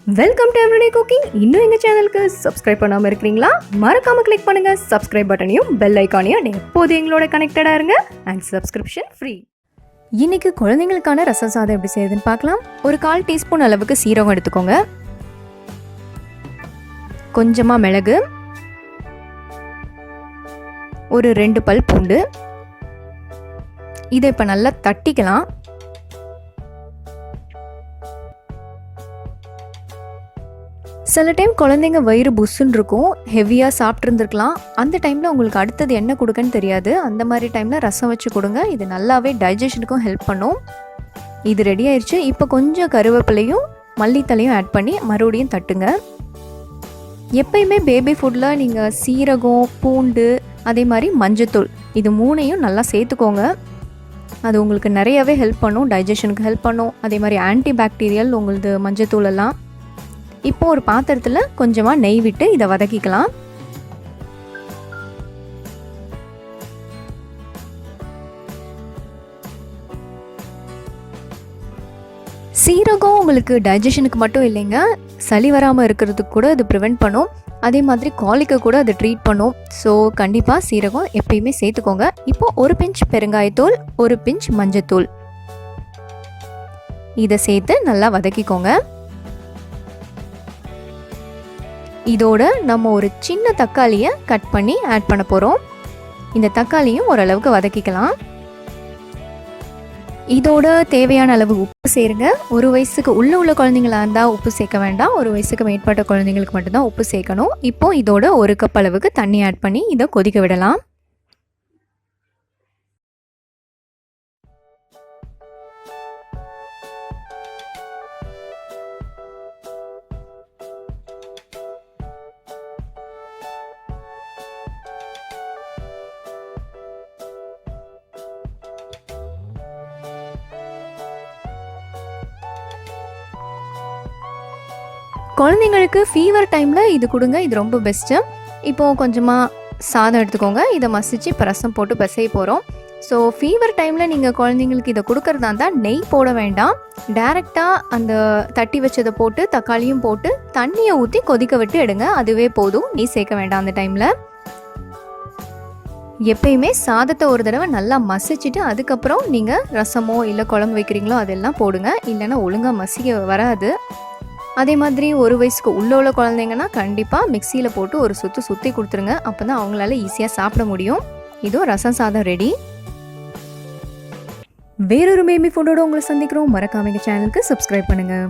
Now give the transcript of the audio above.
Welcome to everyday cooking. இன்னும் எங்கள் சேனலுக்கு சப்ஸ்கிரைப் பண்ணாமல் இருக்கிறீங்களா? மறக்காமல் கிளிக் பண்ணுங்கள் சப்ஸ்கிரைப் பட்டனையும் பெல் ஐக்கானையும். எப்போது எங்களோட கனெக்டடாக இருங்க அண்ட் சப்ஸ்கிரிப்ஷன் ஃப்ரீ. இன்றைக்கி குழந்தைங்களுக்கான ரசம் சாதம் எப்படி செய்யுதுன்னு பார்க்கலாம். ஒரு 1/4 டீஸ்பூன் அளவுக்கு சீரகம் எடுத்துக்கோங்க, கொஞ்சமாக மிளகு, ஒரு 2 பல் பூண்டு. இதை இப்போ நல்லா தட்டிக்கலாம். சில டைம் குழந்தைங்க வயிறு புஷ்ஷுன்னு இருக்கும், ஹெவியாக சாப்பிட்ருந்துருக்கலாம். அந்த டைமில் உங்களுக்கு அடுத்தது என்ன கொடுக்கன்னு தெரியாது. அந்த மாதிரி டைமில் ரசம் வச்சு கொடுங்க. இது நல்லாவே டைஜஷனுக்கும் ஹெல்ப் பண்ணும். இது ரெடி ஆயிடுச்சு. இப்போ கொஞ்சம் கருவேப்பிலையும் மல்லித்தலையும் ஆட் பண்ணி மறுபடியும் தட்டுங்க. எப்பயுமே பேபி ஃபுட்டில் நீங்கள் சீரகம், பூண்டு, அதே மாதிரி மஞ்சத்தூள், இது 3ஐயும் நல்லா சேர்த்துக்கோங்க. அது உங்களுக்கு நிறையவே ஹெல்ப் பண்ணும், டைஜஷனுக்கு ஹெல்ப் பண்ணும். அதே மாதிரி ஆன்டி பாக்டீரியல் உங்களது மஞ்சத்தூள் எல்லாம். இப்போ ஒரு பாத்திரத்தில் கொஞ்சமாக நெய் விட்டு இதை வதக்கிக்கலாம். சீரகம் உங்களுக்கு டைஜஷனுக்கு மட்டும் இல்லைங்க, சளி வராமல் இருக்கிறதுக்கு கூட அது ப்ரிவெண்ட் பண்ணும். அதே மாதிரி காலிக்கு கூட அது ட்ரீட் பண்ணும். ஸோ கண்டிப்பாக சீரகம் எப்பயுமே சேர்த்துக்கோங்க. இப்போ ஒரு பிஞ்ச் பெருங்காயத்தூள், ஒரு பிஞ்ச் மஞ்சத்தூள், இதை சேர்த்து நல்லா வதக்கிக்கோங்க. இதோட நம்ம ஒரு சின்ன தக்காளியை கட் பண்ணி ஆட் பண்ண போகிறோம். இந்த தக்காளியும் ஓரளவுக்கு வதக்கிக்கலாம். இதோட தேவையான அளவு உப்பு சேருங்க. 1 வயசுக்கு உள்ள குழந்தைங்களா இருந்தால் உப்பு சேர்க்க வேண்டாம். 1 வயசுக்கு மேற்பட்ட குழந்தைங்களுக்கு மட்டும்தான் உப்பு சேர்க்கணும். இப்போ இதோட 1 கப் அளவுக்கு தண்ணி ஆட் பண்ணி இதை கொதிக்க விடலாம். குழந்தைங்களுக்கு ஃபீவர் டைமில் இது கொடுங்க, இது ரொம்ப பெஸ்ட்டு. இப்போது கொஞ்சமாக சாதம் எடுத்துக்கோங்க, இதை மசிச்சு இப்போ ரசம் போட்டு பிசைய போகிறோம். ஸோ ஃபீவர் டைமில் நீங்கள் குழந்தைங்களுக்கு இதை கொடுக்கறதா இருந்தால் நெய் போட வேண்டாம். டைரெக்டாக அந்த தட்டி வச்சதை போட்டு தக்காளியும் போட்டு தண்ணியை ஊற்றி கொதிக்க விட்டு எடுங்க, அதுவே போதும். நெய் சேர்க்க வேண்டாம் அந்த டைமில். எப்பயுமே சாதத்தை ஒரு தடவை நல்லா மசிச்சுட்டு அதுக்கப்புறம் நீங்கள் ரசமோ இல்லை குழம்பு வைக்கிறீங்களோ அதெல்லாம் போடுங்க, இல்லைன்னா ஒழுங்காக மசிக்க வராது. அதே மாதிரி 1 வயசுக்கு உள்ள குழந்தைங்கன்னா கண்டிப்பாக மிக்சியில் போட்டு ஒரு சுற்றி கொடுத்துருங்க. அப்போ தான் அவங்களால ஈஸியாக சாப்பிட முடியும். இதுவும் ரசம் சாதம் ரெடி. வேறொரு பேபி ஃபுட்டோட உங்களை சந்திக்கிறோம். மறக்காம எங்கள் சேனலுக்கு சப்ஸ்கிரைப் பண்ணுங்கள்.